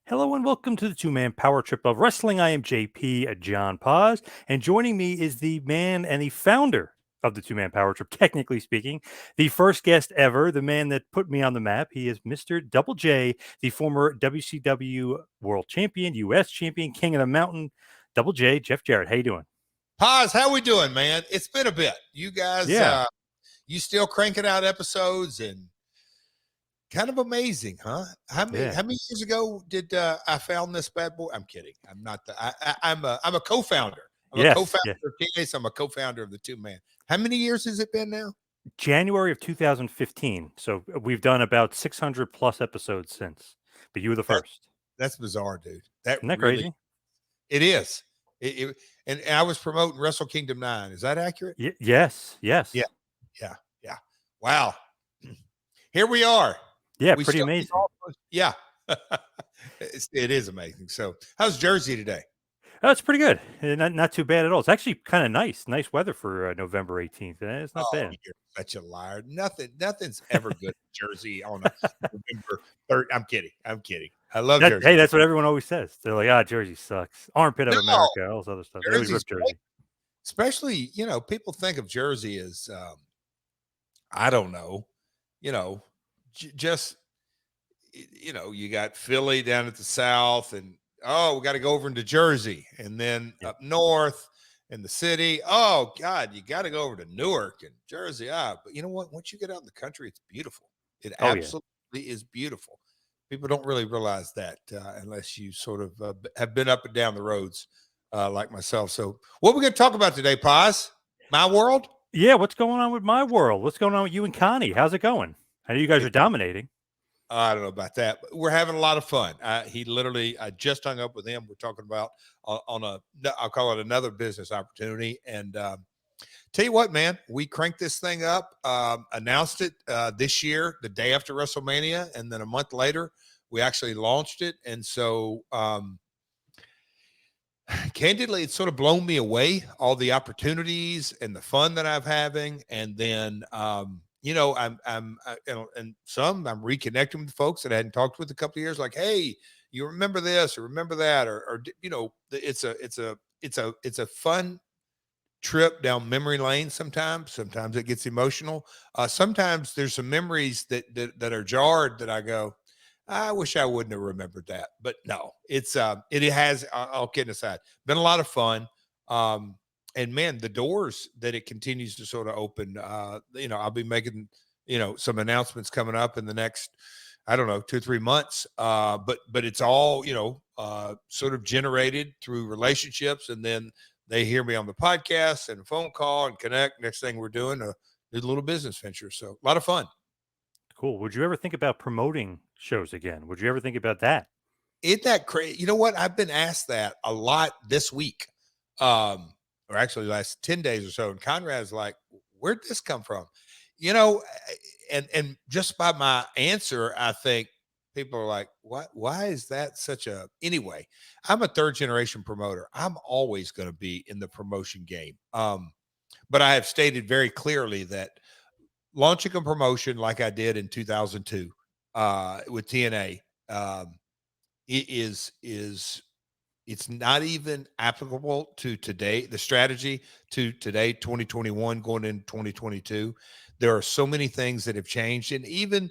Hello and welcome to the two-man power trip of wrestling. I am JP, John Poz, and joining me is the man and the founder of the two-man power trip, technically speaking, the first guest ever, the man that put me on the map. He is Mr. Double J, the former WCW World Champion, US Champion, King of the Mountain. Double J, Jeff Jarrett. How you doing? Paz, how we doing, man? It's been a bit. You guys, Yeah, you still cranking out episodes and kind of amazing, huh? yeah. How many years ago did I found this bad boy? I'm kidding. I'm not the. I'm a co-founder. I'm a Yes, co-founder yeah. of TAS. I'm a co-founder of the Two Man. How many years has it been now? January of 2015. So we've done about 600 plus episodes since, but you were the That first. that's bizarre, dude. That Isn't that really crazy? it is. And I was promoting Wrestle Kingdom 9. Is that accurate? Yes, Yeah, yes. yeah. Wow. Here we are. Yeah, We pretty still amazing. yeah. It is amazing. So, how's Jersey today? That's pretty good. Not too bad at all. It's actually kind of nice. Nice weather for November 18th. It's not Oh, bad. you're such a liar. Nothing's ever good in Jersey on a November 3rd. I'm kidding. I'm kidding. I love That Jersey. hey, that's what everyone always says. They're like, "Ah, Jersey sucks. Armpit of No, America." All this other stuff. They always Jersey's rip great. Jersey. Especially, people think of Jersey as I don't know, you know, just you got Philly down at the south, and we got to go over into Jersey, and then Yeah. up north in the city. Oh God, you got to go over to Newark and Jersey. But you know what? Once you get out in the country, it's beautiful. It Oh yeah. absolutely is beautiful. People don't really realize that unless you sort of have been up and down the roads like myself. So, what we're going to talk about today, Paz? My world. Yeah. What's going on with my world? What's going on with you and Connie? How's it going? I know you guys are It, dominating. I don't know about that, but we're having a lot of fun. He literally, I just hung up with him. We're talking about on a, I'll call it another business opportunity. And tell you what, man, we cranked this thing up, announced it this year, the day after WrestleMania. And then a month later, we actually launched it. And so, candidly, it's sort of blown me away, all the opportunities and the fun that I'm having. And then, and some I'm reconnecting with folks that I hadn't talked with a couple of years, like, hey, you remember this or remember that, or it's a fun trip down memory lane. Sometimes it gets emotional. Sometimes there's some memories that are jarred that I go, I wish I wouldn't have remembered that. But no, it has, all kidding aside, been a lot of fun. And man, the doors that it continues to sort of open, I'll be making, some announcements coming up in the next, I don't know, 2 or 3 months. But it's all, sort of generated through relationships. And then they hear me on the podcast and a phone call and connect. Next thing we're doing a little business venture. So a lot of fun. Cool. Would you ever think about promoting shows again? Would you ever think about that? Isn't that crazy? You know what? I've been asked that a lot this week, or actually last 10 days or so. And Conrad's like, where'd this come from? You know, and just by my answer, I think people are like, what? Why is that such a, anyway, I'm a third generation promoter. I'm always going to be in the promotion game. But I have stated very clearly that launching a promotion like I did in 2002 with TNA, it is it's not even applicable to today, the strategy to today, 2021, going into 2022. There are so many things that have changed. And even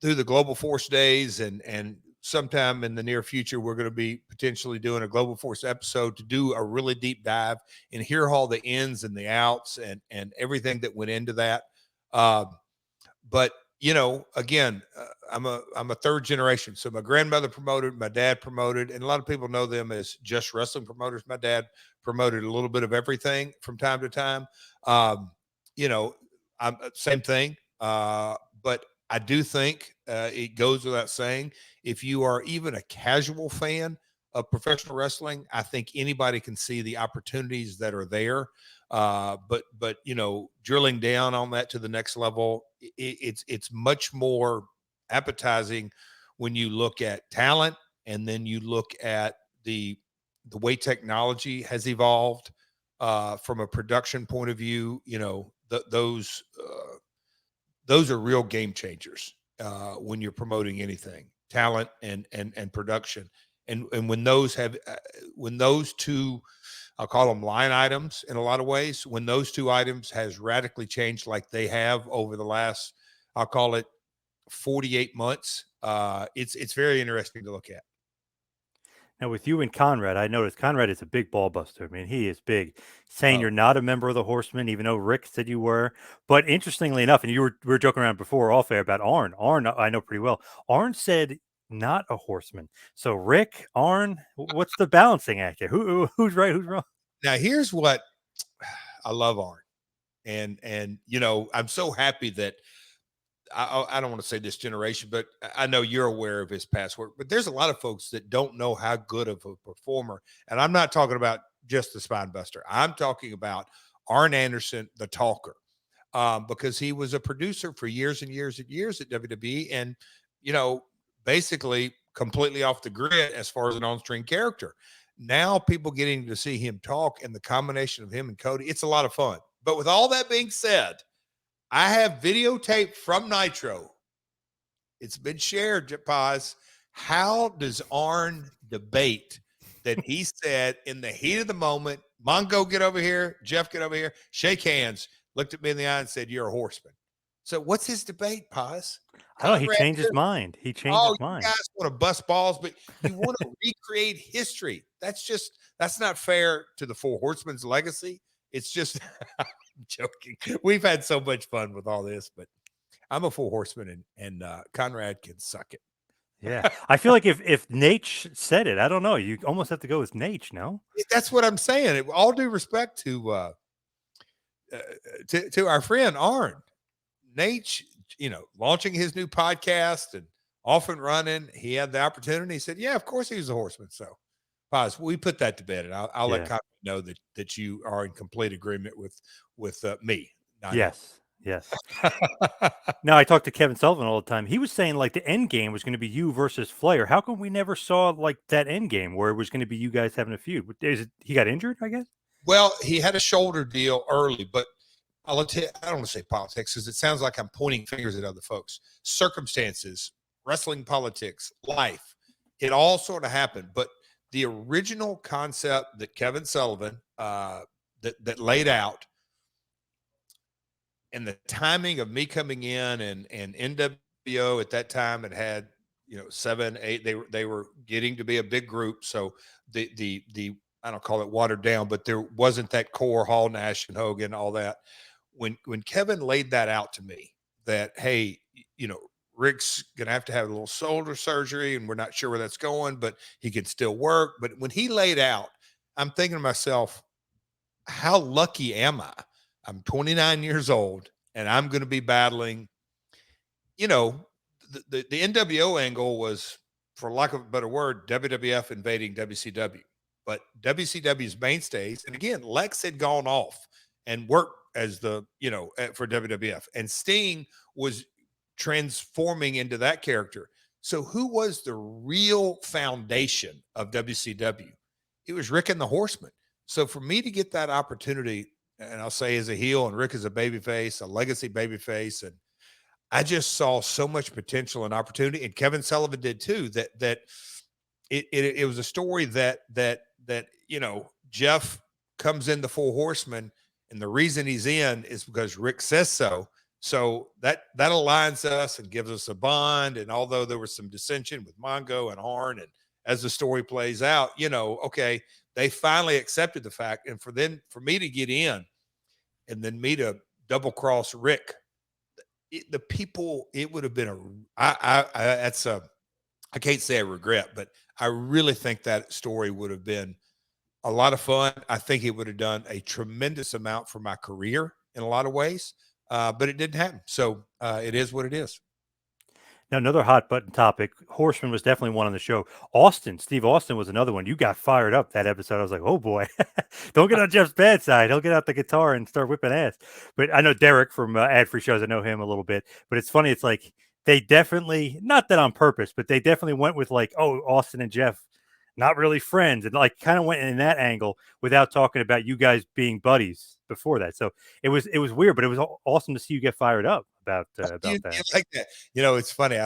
through the Global Force days and sometime in the near future, we're going to be potentially doing a Global Force episode to do a really deep dive and hear all the ins and the outs and everything that went into that. Uh, but again, I'm a third generation. So my grandmother promoted, my dad promoted, and a lot of people know them as just wrestling promoters. My dad promoted a little bit of everything from time to time. Um, you know, I'm same thing. But I do think it goes without saying, if you are even a casual fan of professional wrestling, I think anybody can see the opportunities that are there. But drilling down on that to the next level, it's much more appetizing when you look at talent, and then you look at the way technology has evolved from a production point of view. Those are real game changers when you're promoting anything, talent and production. And when those two, I'll call them line items in a lot of ways, when those two items has radically changed like they have over the last, I'll call it 48 months, it's very interesting to look at. Now, with you and Conrad, I noticed Conrad is a big ball buster. I mean, he is big. Saying Oh, you're not a member of the Horsemen, even though Rick said you were. But interestingly enough, and we were joking around before off air about Arn. Arn, I know pretty well. Arn said not a Horseman. So Rick, Arn, what's the balancing act here? Who's right? Who's wrong? now here's what I love Arn. And I'm so happy that I don't want to say this generation, but I know you're aware of his past work. But there's a lot of folks that don't know how good of a performer, and I'm not talking about just the spine buster. I'm talking about Arn Anderson, the talker, because he was a producer for years and years and years at WWE, and you know, basically completely off the grid as far as an on-screen character. Now people getting to see him talk, and the combination of him and Cody, it's a lot of fun. But with all that being said, I have videotape from Nitro. It's been shared, Poz. How does Arn debate that he said in the heat of the moment, Mongo, get over here, Jeff, get over here, shake hands, looked at me in the eye and said, "You're a horseman." So what's his debate, Poz? I don't know. He Conrad, changed his mind. He changed oh, his you mind. guys want to bust balls, but you want to recreate history. That's not fair to the Four Horsemen's legacy. It's just, I'm joking. We've had so much fun with all this, but I'm a Four Horseman, and Conrad can suck it. Yeah. I feel like if Nate said it, I don't know. You almost have to go with Nate, no? That's what I'm saying. All due respect to our friend Arn, Nate, launching his new podcast and off and running. He had the opportunity. He said, "Yeah, of course he was a horseman." So, Paz, we put that to bed, and I'll let Yeah. Conrad know that you are in complete agreement with me, not him. Yes. Yes. Now I talk to Kevin Sullivan all the time. He was saying like the end game was going to be you versus Flair. How come we never saw like that end game where it was going to be you guys having a feud? He got injured? I guess. Well, he had a shoulder deal early, but I don't want to say politics because it sounds like I'm pointing fingers at other folks. Circumstances, wrestling politics, life, it all sort of happened. But the original concept that Kevin Sullivan that laid out, and the timing of me coming in and NWO at that time had 7, 8. They were getting to be a big group, so the I don't call it watered down, but there wasn't that core Hall, Nash, and Hogan, all that. When Kevin laid that out to me, that hey, Rick's gonna have to have a little shoulder surgery, and we're not sure where that's going, but he can still work. But when he laid out, I'm thinking to myself, how lucky am I? I'm 29 years old, and I'm going to be battling. You know, the NWO angle was, for lack of a better word, WWF invading WCW. But WCW's mainstays, and again, Lex had gone off and worked as for WWF, and Sting was transforming into that character. So, who was the real foundation of WCW? It was Rick and the Horsemen. So, for me to get that opportunity, and I'll say as a heel, and Rick is a babyface, a legacy babyface, and I just saw so much potential and opportunity, and Kevin Sullivan did too. That it was a story that Jeff comes in the Four Horsemen, and the reason he's in is because Rick says so. So that aligns us and gives us a bond. And although there was some dissension with Mongo and Arn, and as the story plays out, okay, they finally accepted the fact. And for me to get in, and then me to double cross Rick, the people, it would have been I can't say I regret, but I really think that story would have been a lot of fun. I think it would have done a tremendous amount for my career in a lot of ways, but it didn't happen. So it is what it is. Now, another hot button topic. Horseman was definitely one on the show. Steve Austin was another one. You got fired up that episode. I was like, oh boy, don't get on Jeff's bad side. He'll get out the guitar and start whipping ass. But I know Derek from ad free shows. I know him a little bit. But it's funny. It's like they definitely, not that on purpose, but they definitely went with like, oh, Austin and Jeff, not really friends, and like kind of went in that angle without talking about you guys being buddies before that. So it was weird, but it was awesome to see you get fired up about You that. like that? It's funny.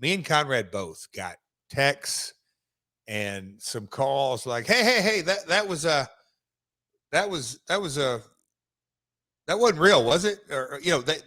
Me and Conrad both got texts and some calls like, hey, that wasn't real, was it? Or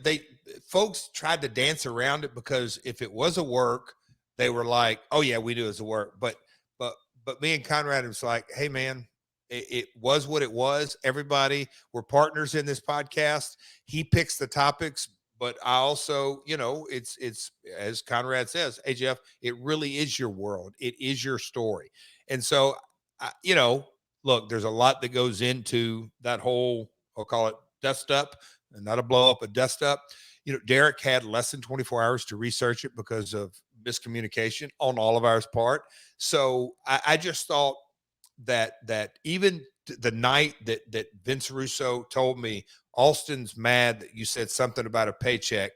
they folks tried to dance around it, because if it was a work, they were like, oh yeah, we do it as a work. But but me and Conrad was like, hey man, it was what it was. Everybody, we're partners in this podcast. He picks the topics, but I also, it's as Conrad says, hey Jeff, it really is your world. It is your story. And so, look, there's a lot that goes into that whole, I'll call it dust up, and not a blow up, a dust up. Derek had less than 24 hours to research it because of miscommunication on all of our part. So I just thought that even the night that Vince Russo told me, Alston's mad that you said something about a paycheck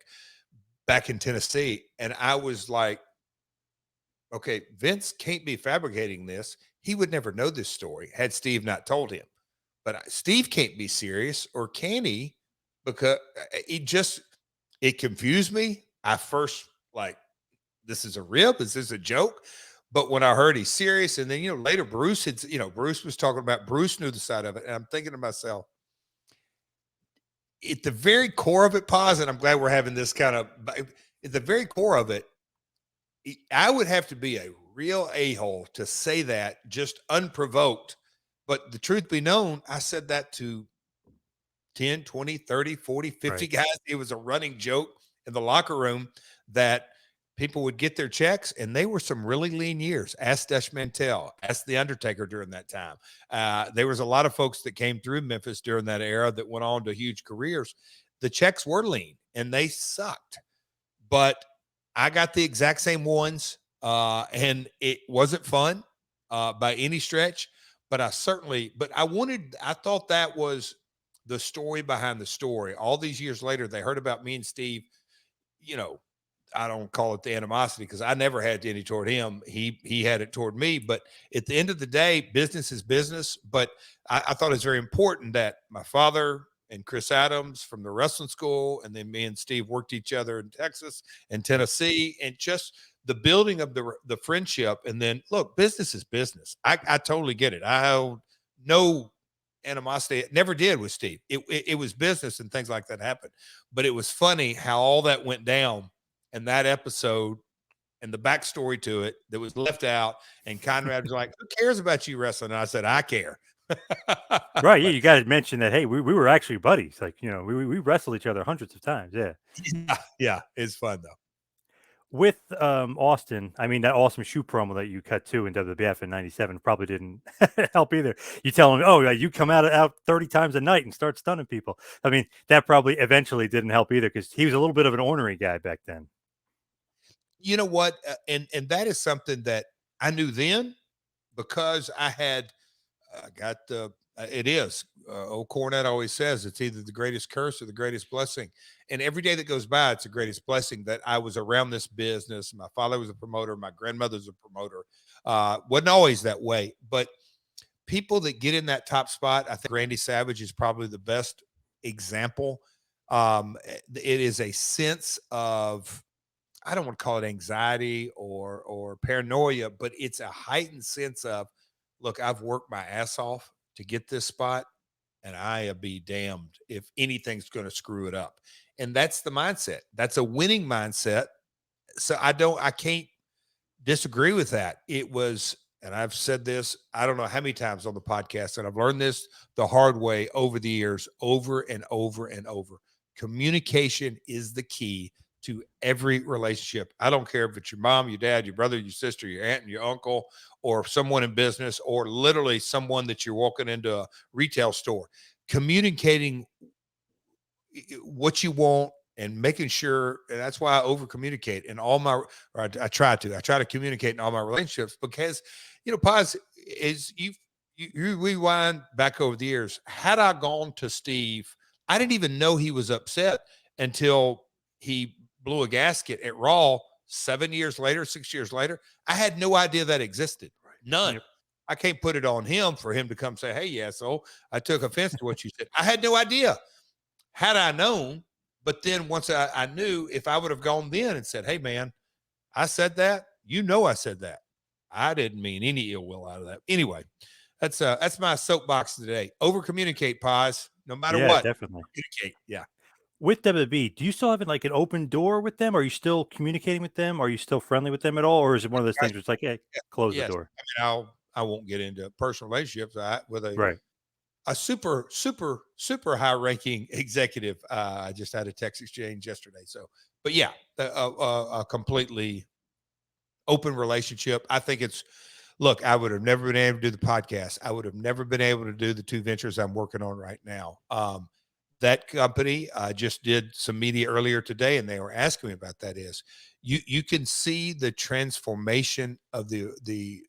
back in Tennessee, and I was like, okay, Vince can't be fabricating this. He would never know this story had Steve not told him. But Steve can't be serious, or can he? Because it confused me. I first like, this is a rib? Is this a joke? But when I heard he's serious, and then later Bruce Bruce was talking about, Bruce knew the side of it, and I'm thinking to myself, at the very core of it, Poz, and I'm glad we're having this kind of, at the very core of it, I would have to be a real a-hole to say that just unprovoked. But the truth be known, I said that to 10, 20, 30, 40, 50 Right. guys. It was a running joke in the locker room that people would get their checks, and they were some really lean years. Ask Desh Mantel, ask The Undertaker during that time. There was a lot of folks that came through Memphis during that era that went on to huge careers. The checks were lean, and they sucked. But I got the exact same ones, and it wasn't fun by any stretch. But I thought that was the story behind the story. All these years later, they heard about me and Steve. I don't call it the animosity, because I never had any toward him. He had it toward me. But at the end of the day, business is business. But I thought it was very important that my father and Chris Adams from the wrestling school, and then me and Steve worked each other in Texas and Tennessee, and just the building of the friendship. And then look, business is business. I totally get it. I have no animosity. It never did with Steve. It was business, and things like that happened. But it was funny how all that went down in that episode, and the backstory to it that was left out. And Conrad was like, "Who cares about you wrestling?" And I said, "I care." Right. Yeah. But You got to mention that. Hey, we were actually buddies. Like, we wrestled each other hundreds of times. Yeah. yeah, it's fun though. With Austin, I mean, that awesome shoe promo that you cut too in WWF in '97 probably didn't help either. You tell him, oh, yeah, you come out 30 times a night and start stunning people. I mean, that probably eventually didn't help either, because he was a little bit of an ornery guy back then. You know what? And that is something that I knew then, because I had got the. It is. Old Cornette always says it's either the greatest curse or the greatest blessing. And every day that goes by, it's the greatest blessing that I was around this business. My father was a promoter. My grandmother's a promoter. Wasn't always that way, but people that get in that top spot, I think Randy Savage is probably the best example. It is a sense of, I don't want to call it anxiety or paranoia, but it's a heightened sense of, look, I've worked my ass off to get this spot, and I be damned if anything's going to screw it up. And that's the mindset. That's a winning mindset. So I can't disagree with that. It was, and I've said this, I don't know how many times on the podcast, and I've learned this the hard way over the years, over and over and over. Communication is the key to every relationship. I don't care if it's your mom, your dad, your brother, your sister, your aunt, and your uncle, or someone in business, or literally someone that you're walking into a retail store. Communicating what you want and making sure, and that's why I over communicate in all my, or I try to communicate in all my relationships, because, Poz, is you rewind back over the years. Had I gone to Steve, I didn't even know he was upset until he blew a gasket at Raw 7 years later, 6 years later. I had no idea that existed. None. Yep. I can't put it on him for him to come say, "Hey, yeah, so I took offense to what you said." I had no idea. Had I known, but then once I knew, if I would have gone then and said, "Hey, man, I said that," I said that. I didn't mean any ill will out of that. Anyway, that's my soapbox today. Over communicate, Paz. No matter Yeah, what, definitely. communicate. Yeah. With WWE, do you still have, like, an open door with them? Are you still communicating with them? Are you still friendly with them at all? Or is it one of those Guys, things where it's like, "Hey, yeah, close the yes. door?" I won't get into personal relationships with Right. a super high ranking executive. I just had a text exchange yesterday. So, but yeah, a completely open relationship. I think it's look, I would have never been able to do the podcast. I would have never been able to do the two ventures I'm working on right now. That company just did some media earlier today, and they were asking me about that. Is you can see the transformation of the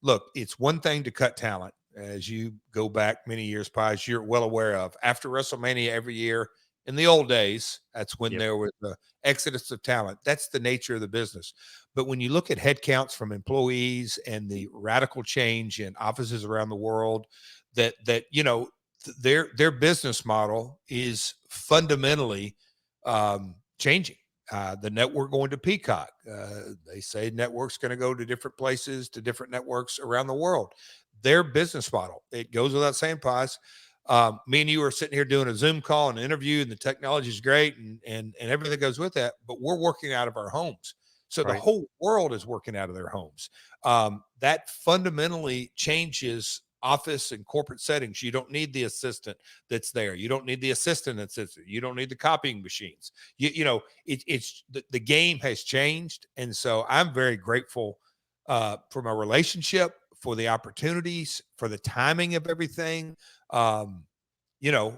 look. It's one thing to cut talent, as you go back many years past. You're well aware of after WrestleMania every year. In the old days, that's when Yep. there was the exodus of talent. That's the nature of the business. But when you look at headcounts from employees and the radical change in offices around the world, that their business model is fundamentally changing. The network going to Peacock. They say networks going to go to different places, to different networks around the world. Their business model, it goes without saying, Paz. Me and you are sitting here doing a Zoom call and an interview, and the technology is great, and everything goes with that. But we're working out of our homes, so the Right. whole world is working out of their homes. That fundamentally changes office and corporate settings. You don't need the assistant that's there. You don't need the assistant that's there. You don't need the copying machines. It's the game has changed, and so I'm very grateful for my relationship, for the opportunities, for the timing of everything. Um,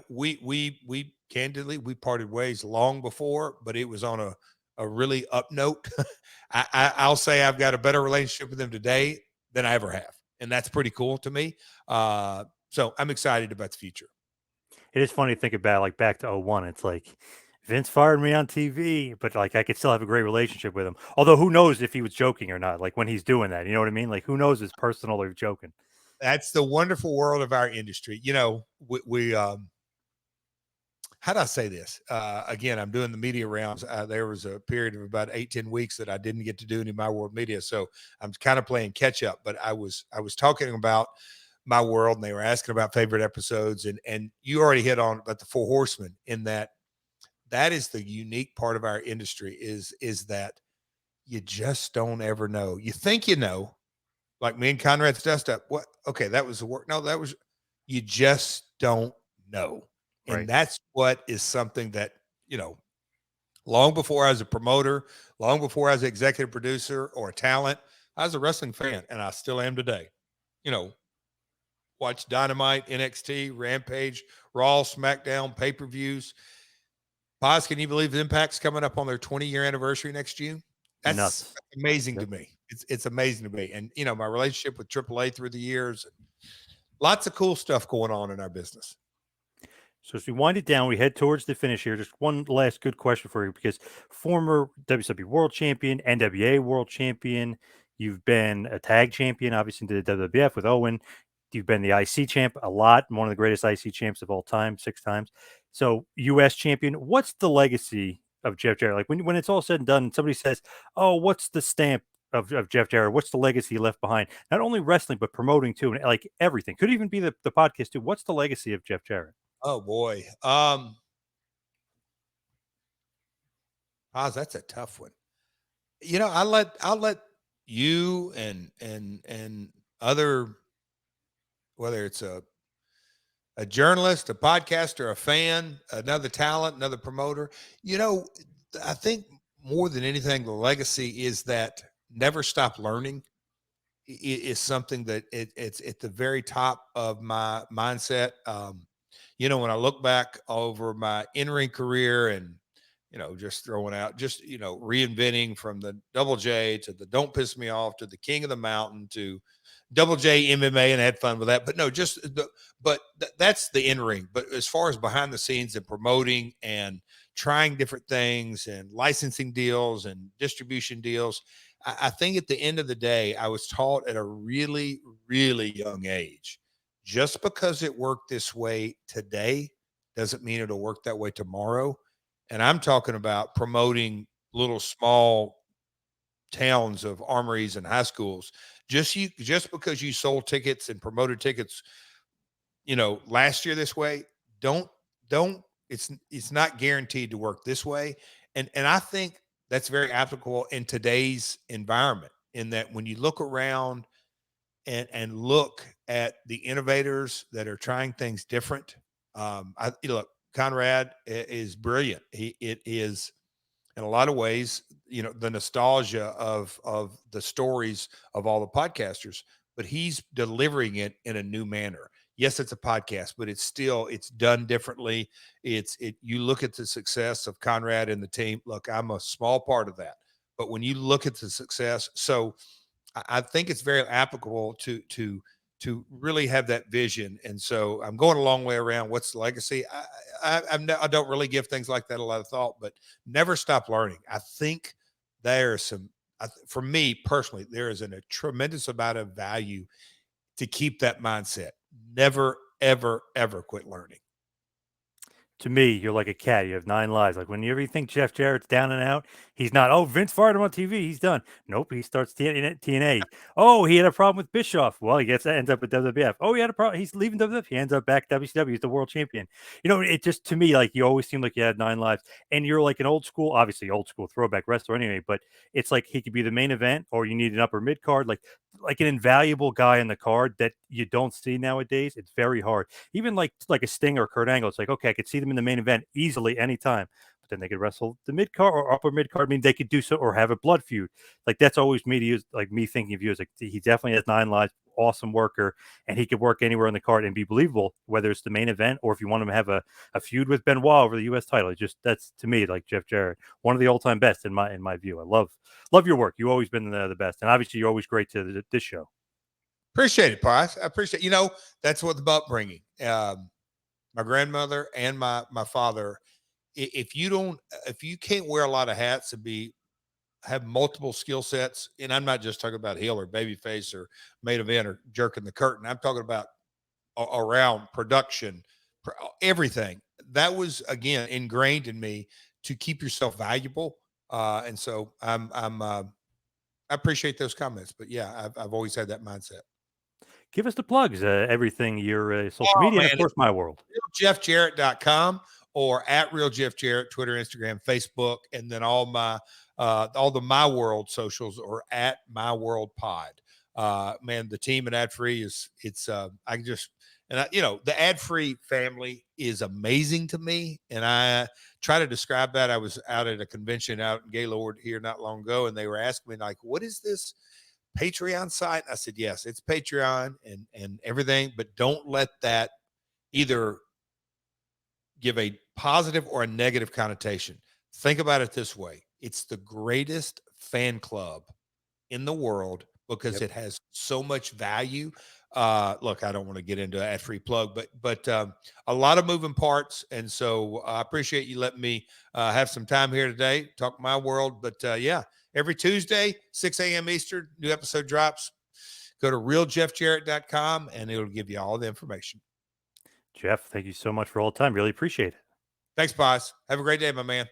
we candidly we parted ways long before, but it was on a really up note. I'll say I've got a better relationship with them today than I ever have, and that's pretty cool to me. So I'm excited about the future. It is funny to think about, like, back to '01. It's like, Vince fired me on TV, but, like, I could still have a great relationship with him. Although who knows if he was joking or not, like, when he's doing that, you know what I mean? Like, who knows if it's personal or joking? That's the wonderful world of our industry. We how do I say this? Again, I'm doing the media rounds. There was a period of about 8-10 weeks that I didn't get to do any of my world media, so I'm kind of playing catch up. But I was talking about my world, and they were asking about favorite episodes, and you already hit on about the Four Horsemen. In that is the unique part of our industry is that you just don't ever know. You think you know, like me and Conrad's dust up. What? Okay, that was the work. No, that was you just don't know. And Right. that's what is something that, you know, long before I was a promoter, long before I was an executive producer or a talent, I was a wrestling fan and I still am today. You know, watch Dynamite, NXT, Rampage, Raw, SmackDown, pay-per-views. Paz, can you believe Impact's coming up on their 20-year anniversary next June? That's Nuts. amazing to Yep. me. It's amazing to me. And my relationship with AAA through the years, lots of cool stuff going on in our business. So as we wind it down, we head towards the finish here. Just one last good question for you, because former WCW World Champion, NWA World Champion, you've been a tag champion, obviously in the WWF with Owen. You've been the IC champ a lot, one of the greatest IC champs of all time, 6 times. So US champion. What's the legacy of Jeff Jarrett? Like when it's all said and done, somebody says, "Oh, what's the stamp of Jeff Jarrett? What's the legacy he left behind? Not only wrestling, but promoting too, and like everything. Could even be the podcast too. What's the legacy of Jeff Jarrett?" Oh boy. Oz, that's a tough one. I'll let you and other, whether it's a journalist, a podcaster, a fan, another talent, another promoter. You know, I think more than anything, the legacy is that never stop learning is something that it's at the very top of my mindset. When I look back over my in-ring career and just throwing out, just reinventing from the Double J to the Don't Piss Me Off to the King of the Mountain to Double J MMA, and had fun with that. But no, that's the in-ring. But as far as behind the scenes and promoting and trying different things and licensing deals and distribution deals, I think at the end of the day, I was taught at a really, really young age, just because it worked this way today doesn't mean it'll work that way tomorrow. And I'm talking about promoting little small towns of armories and high schools. Just because you sold tickets and promoted tickets, last year this way, don't don't it's not guaranteed to work this way. And I think that's very applicable in today's environment, in that when you look around and look at the innovators that are trying things different. Look, Conrad is brilliant. It is, in a lot of ways, the nostalgia of the stories of all the podcasters, but he's delivering it in a new manner. Yes, it's a podcast, but it's done differently. You look at the success of Conrad and the team. Look, I'm a small part of that, but when you look at the success, so I think it's very applicable to really have that vision. And so I'm going a long way around. What's the legacy? I don't really give things like that a lot of thought, but never stop learning. I think there's for me personally, there is a tremendous amount of value to keep that mindset. Never, ever, ever quit learning. To me, you're like a cat. You have 9 lives. Like, whenever you think Jeff Jarrett's down and out, he's not. Oh, Vince fired him on TV. He's done. Nope. He starts TNA. Oh, he had a problem with Bischoff. Well, ends up with WWF. Oh, he had a problem. He's leaving WWF. He ends up back WCW. He's the world champion. It just, to me, like, you always seem like you had 9 lives, and you're like an obviously old school throwback wrestler anyway. But it's like he could be the main event, or you need an upper mid card, like an invaluable guy in the card that you don't see nowadays. It's very hard. Even like a Sting or Kurt Angle, it's like, okay, I could see them in the main event easily anytime, but then they could wrestle the mid card or upper mid card. I mean, they could do so, or have a blood feud. Like, that's always me to use, like, me thinking of you as like, he definitely has 9 lives, awesome worker, and he could work anywhere on the card and be believable, whether it's the main event or if you want him to have a feud with Benoit over the U.S. title. That's, to me, like Jeff Jarrett, one of the all time best in my view. I love your work. You've always been the best, and obviously you're always great to this show. Appreciate it, Poz. I appreciate, that's what the upbringing. My grandmother and my father, if you can't wear a lot of hats and have multiple skill sets, and I'm not just talking about heel or babyface or main event or jerking the curtain. I'm talking about around production, everything. That was, again, ingrained in me to keep yourself valuable. And so I appreciate those comments, but yeah, I've always had that mindset. Give us the plugs, everything, your social Oh, media, man, and of course, my world. RealJeffJarrett.com or at RealJeffJarrett, Twitter, Instagram, Facebook, and then all the My World socials or at My World Pod. Man, the team at Ad Free the Ad Free family is amazing to me. And I try to describe that. I was out at a convention out in Gaylord here not long ago, and they were asking me, like, what is this Patreon site? I said, yes, it's Patreon and everything, but don't let that either give a positive or a negative connotation. Think about it this way. It's the greatest fan club in the world because it has so much value. Look, I don't want to get into an ad-free plug, but a lot of moving parts. And so I appreciate you letting me have some time here today, talk my world. But yeah, every Tuesday, 6 a.m. Eastern, new episode drops. Go to realjeffjarrett.com and it'll give you all the information. Jeff, thank you so much for all the time. Really appreciate it. Thanks, Poz. Have a great day, my man.